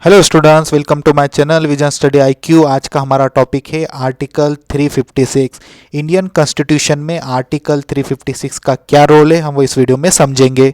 Hello students, welcome to my channel vision study IQ. आज का हमारा टॉपिक है आर्टिकल 356। इंडियन कॉन्स्टिट्यूशन में आर्टिकल 356 का क्या रोल है, हम वो इस वीडियो में समझेंगे।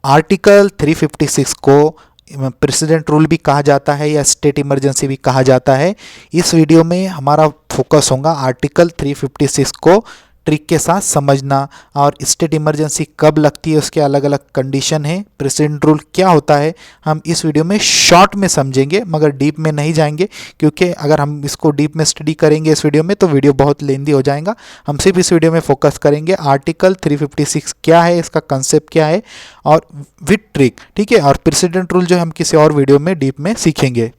आर्टिकल 356 को प्रेसिडेंट रूल भी कहा जाता है या स्टेट इमरजेंसी भी कहा जाता है। इस वीडियो में हमारा फोकस होगा आर्टिकल 356 को ट्रिक के साथ समझना, और स्टेट इमरजेंसी कब लगती है, उसके अलग अलग कंडीशन है, प्रेसिडेंट रूल क्या होता है, हम इस वीडियो में शॉर्ट में समझेंगे मगर डीप में नहीं जाएंगे, क्योंकि अगर हम इसको डीप में स्टडी करेंगे इस वीडियो में तो वीडियो बहुत लेंदी हो जाएगा। हम सिर्फ इस वीडियो में फोकस करेंगे आर्टिकल 356 क्या है, इसका कंसेप्ट क्या है और विद ट्रिक, ठीक है। और प्रेसिडेंट रूल जो हम किसी और वीडियो में डीप में सीखेंगे।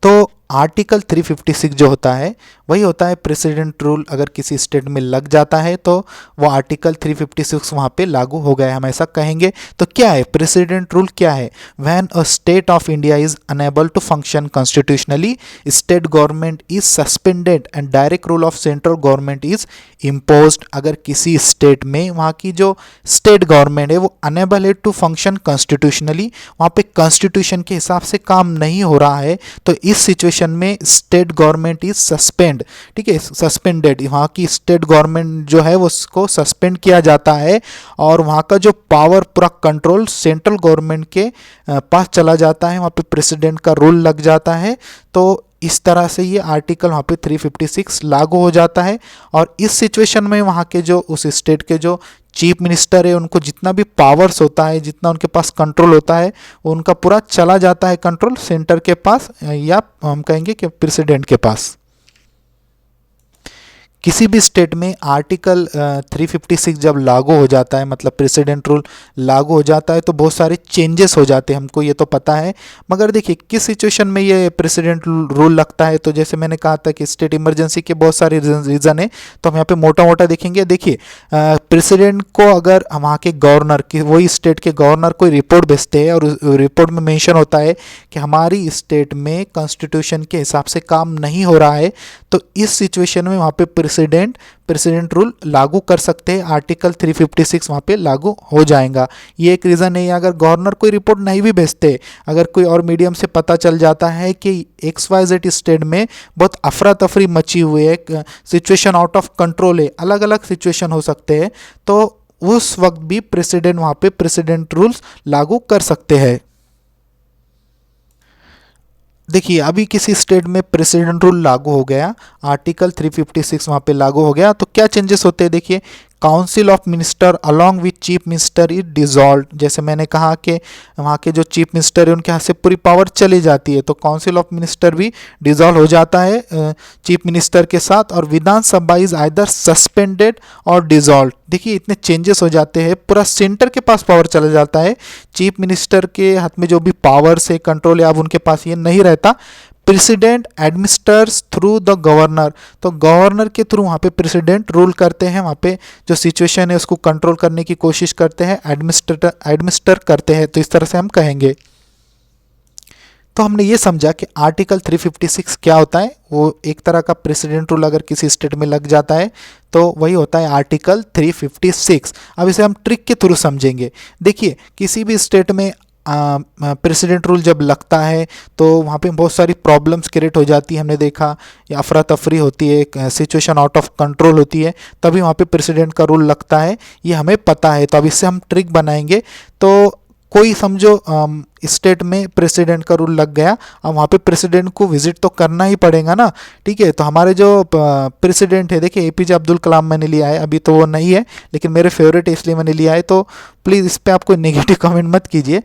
तो आर्टिकल 356 जो होता है वही होता है प्रेसिडेंट रूल। अगर किसी स्टेट में लग जाता है तो वो आर्टिकल 356 वहाँ पे लागू हो गया है, हम ऐसा कहेंगे। तो क्या है प्रेसिडेंट रूल, क्या है? When a state of India is unable to function constitutionally, state government is suspended and direct rule of central government is imposed. अगर किसी स्टेट में वहाँ की जो स्टेट गवर्नमेंट है वो अनेबल है टू फंक्शन कॉन्स्टिट्यूशनली, वहाँ पे कॉन्स्टिट्यूशन के हिसाब से काम नहीं हो रहा है, तो इस सिचुएशन में स्टेट गवर्नमेंट इज सस्पेंड, ठीक है, सस्पेंडेड। वहाँ की स्टेट गवर्नमेंट जो है वो उसको सस्पेंड किया जाता है और वहाँ का जो पावर पूरा कंट्रोल सेंट्रल गवर्नमेंट के पास चला जाता है, वहाँ पे प्रेसिडेंट का रूल लग जाता है। तो इस तरह से ये आर्टिकल वहाँ पे 356 लागू हो जाता है। और इस सिचुएशन में वहाँ के जो उस स्टेट के जो चीफ मिनिस्टर है उनको जितना भी पावर्स होता है, जितना उनके पास कंट्रोल होता है, वो उनका पूरा चला जाता है कंट्रोल सेंटर के पास, या हम कहेंगे कि प्रेसिडेंट के पास। किसी भी स्टेट में आर्टिकल 356 जब लागू हो जाता है, मतलब प्रेसिडेंट रूल लागू हो जाता है, तो बहुत सारे चेंजेस हो जाते हैं, हमको ये तो पता है। मगर देखिए किस सिचुएशन में ये प्रेसिडेंट रूल लगता है, तो जैसे मैंने कहा था कि स्टेट इमरजेंसी के बहुत सारे रीज़न है, तो हम यहाँ पे मोटा मोटा देखेंगे। देखिए प्रेसिडेंट को अगर वहाँ के गवर्नर की, वही स्टेट के गवर्नर कोई रिपोर्ट भेजते हैं और उस रिपोर्ट में मेंशन होता है कि हमारी स्टेट में कॉन्स्टिट्यूशन के हिसाब से काम नहीं हो रहा है, तो इस सिचुएशन में वहाँ पे प्रेसिडेंट रूल लागू कर सकते हैं। आर्टिकल 356 वहाँ पे लागू हो जाएगा। ये एक रीज़न है। अगर गवर्नर कोई रिपोर्ट नहीं भी भेजते, अगर कोई और मीडियम से पता चल जाता है कि XYZ स्टेट में बहुत अफरा तफरी मची हुई है, सिचुएशन आउट ऑफ कंट्रोल है, अलग अलग सिचुएशन हो सकते हैं, तो उस वक्त भी प्रेसिडेंट वहाँ पे प्रेसिडेंट रूल्स लागू कर सकते हैं। देखिए अभी किसी स्टेट में प्रेसिडेंट रूल लागू हो गया, आर्टिकल 356 वहाँ पे लागू हो गया, तो क्या चेंजेस होते हैं? देखिए council of minister along with chief minister is dissolve. जैसे मैंने कहा कि वहाँ के जो चीफ मिनिस्टर है उनके हाथ से पूरी पावर चली जाती है, तो काउंसिल ऑफ मिनिस्टर भी डिसॉल्व हो जाता है चीफ मिनिस्टर के साथ। और विधानसभा इज आइदर सस्पेंडेड और डिसॉल्व। देखिए इतने चेंजेस हो जाते हैं, पूरा सेंटर के पास पावर चला जाता है, चीफ मिनिस्टर के हाथ में जो भी पावर से कंट्रोल है अब उनके पास ये नहीं रहता। President administers through the governor, तो गवर्नर के थ्रू वहाँ पे प्रेसिडेंट रूल करते हैं, वहाँ पे जो सिचुएशन है उसको कंट्रोल करने की कोशिश करते हैं, एडमिनिस्टर करते हैं, तो इस तरह से हम कहेंगे। तो हमने ये समझा कि आर्टिकल 356 क्या होता है। वो एक तरह का प्रेसिडेंट रूल अगर किसी स्टेट में लग जाता है तो वही होता है आर्टिकल 356। अब इसे हम ट्रिक के थ्रू समझेंगे। देखिए किसी भी स्टेट में प्रेसिडेंट रूल जब लगता है तो वहाँ पे बहुत सारी प्रॉब्लम्स क्रिएट हो जाती है, हमने देखा, या अफरा तफरी होती है, सिचुएशन आउट ऑफ कंट्रोल होती है, तभी वहाँ पे प्रेसिडेंट का रूल लगता है, ये हमें पता है। तो अब इससे हम ट्रिक बनाएंगे। तो कोई समझो स्टेट में प्रेसिडेंट का रूल लग गया, अब वहाँ पे प्रेसिडेंट को विजिट तो करना ही पड़ेगा ना, ठीक है। तो हमारे जो प्रेसिडेंट है, देखिए APJ अब्दुल कलाम मैंने लिया है, अभी तो वो नहीं है लेकिन मेरे फेवरेट है इसलिए मैंने लिया है, तो प्लीज़ इस पर आप कोई नेगेटिव कमेंट मत कीजिए।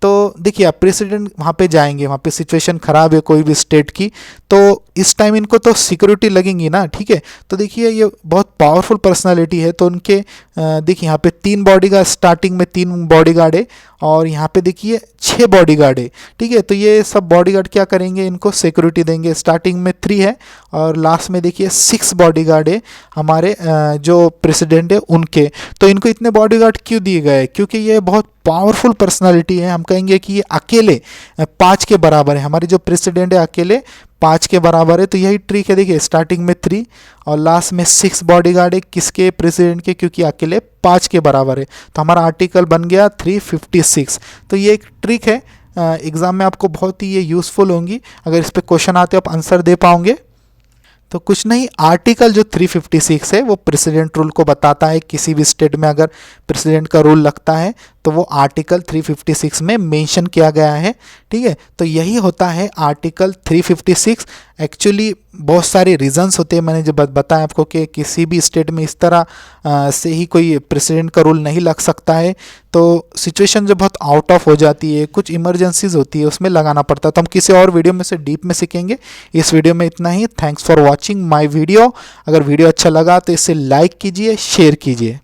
तो देखिए आप प्रेसिडेंट वहाँ पे जाएंगे, वहाँ पे सिचुएशन ख़राब है कोई भी स्टेट की, तो इस टाइम इनको तो सिक्योरिटी लगेंगी ना, ठीक है। तो देखिए ये बहुत पावरफुल पर्सनालिटी है, तो उनके देखिए यहाँ पे 3 बॉडीगार्ड, स्टार्टिंग में 3 बॉडीगार्ड है और यहाँ पे देखिए 6 बॉडीगार्ड है, ठीक है। तो ये सब बॉडीगार्ड क्या करेंगे, इनको सिक्योरिटी देंगे। स्टार्टिंग में 3 है और लास्ट में देखिए 6 बॉडीगार्ड है हमारे जो प्रेसिडेंट है उनके। तो इनको इतने बॉडीगार्ड क्यों दिए गए? क्योंकि ये बहुत पावरफुल पर्सनालिटी है, हम कहेंगे कि ये अकेले 5 के बराबर है। हमारे जो प्रेसिडेंट है अकेले 5 के बराबर है। तो यही ट्रिक है, देखिए स्टार्टिंग में 3 और लास्ट में 6 बॉडीगार्ड है, किसके, प्रेसिडेंट के, क्योंकि अकेले 5 के बराबर है। तो हमारा आर्टिकल बन गया 356। तो ये एक ट्रिक है, एग्ज़ाम में आपको बहुत ही ये यूज़फुल होंगी। अगर इस पर क्वेश्चन आते आप आंसर दे पाओगे। तो कुछ नहीं, आर्टिकल जो 356 है वो प्रेसिडेंट रूल को बताता है। किसी भी स्टेट में अगर प्रेसिडेंट का रूल लगता है तो वो आर्टिकल 356 में मेंशन किया गया है, ठीक है। तो यही होता है आर्टिकल 356। एक्चुअली बहुत सारे रीजंस होते हैं, मैंने जो बताया आपको कि किसी भी स्टेट में इस तरह से ही कोई प्रेसिडेंट का रूल नहीं लग सकता है। तो सिचुएशन जो बहुत आउट ऑफ हो जाती है, कुछ इमरजेंसीज होती है, उसमें लगाना पड़ता है। तो हम किसी और वीडियो में से डीप में सीखेंगे। इस वीडियो में इतना ही। Thanks for watching my video. अगर वीडियो अच्छा लगा तो इसे लाइक कीजिए, शेयर कीजिए।